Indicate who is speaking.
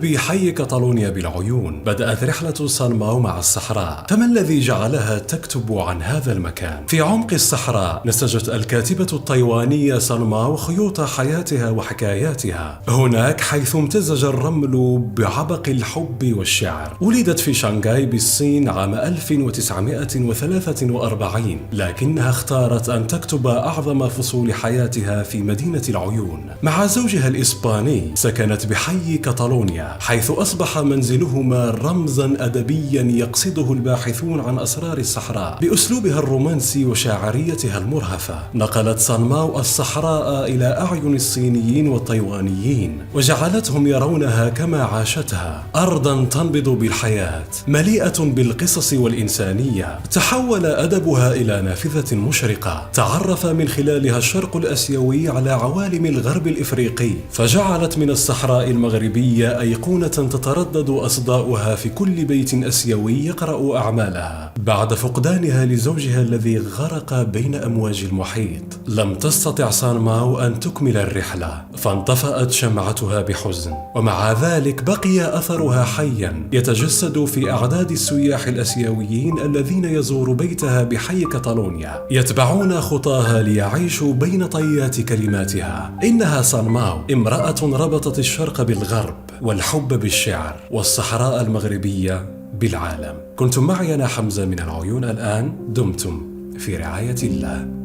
Speaker 1: قلب حي كاتالونيا بالعيون بدأت رحلة سان ماو مع الصحراء، فما الذي جعلها تكتب عن هذا المكان؟ في عمق الصحراء نسجت الكاتبة التايوانية سان ماو خيوط حياتها وحكاياتها، هناك حيث امتزج الرمل بعبق الحب والشعر. ولدت في شانغهاي بالصين عام 1943، لكنها اختارت أن تكتب أعظم فصول حياتها في مدينة العيون. مع زوجها الإسباني سكنت بحي كاتالونيا، حيث أصبح منزلهما رمزا أدبيا يقصده الباحثون عن أسرار الصحراء. بأسلوبها الرومانسي وشاعريتها المرهفة نقلت سان ماو الصحراء إلى أعين الصينيين والتايوانيين، وجعلتهم يرونها كما عاشتها، أرضا تنبض بالحياة مليئة بالقصص والإنسانية. تحول أدبها إلى نافذة مشرقة تعرف من خلالها الشرق الآسيوي على عوالم الغرب الإفريقي، فجعلت من الصحراء المغربية أيقونة تتردد أصداؤها في كل بيت آسيوي يقرأ أعمالها. بعد فقدانها لزوجها الذي غرق بين أمواج المحيط، لم تستطع سان ماو أن تكمل الرحلة، فانطفأت شمعتها بحزن، ومع ذلك بقي أثرها حيا يتجسد في أعداد السياح الآسيويين الذين يزوروا بيتها بحي كاتالونيا، يتبعون خطاها ليعيشوا بين طيات كلماتها. إنها سان ماو، امرأة ربطت الشرق بالغرب والحب بالشعر والصحراء المغربية بالعالم. كنتم معي أنا حمزة من العيون. الآن دمتم في رعاية الله.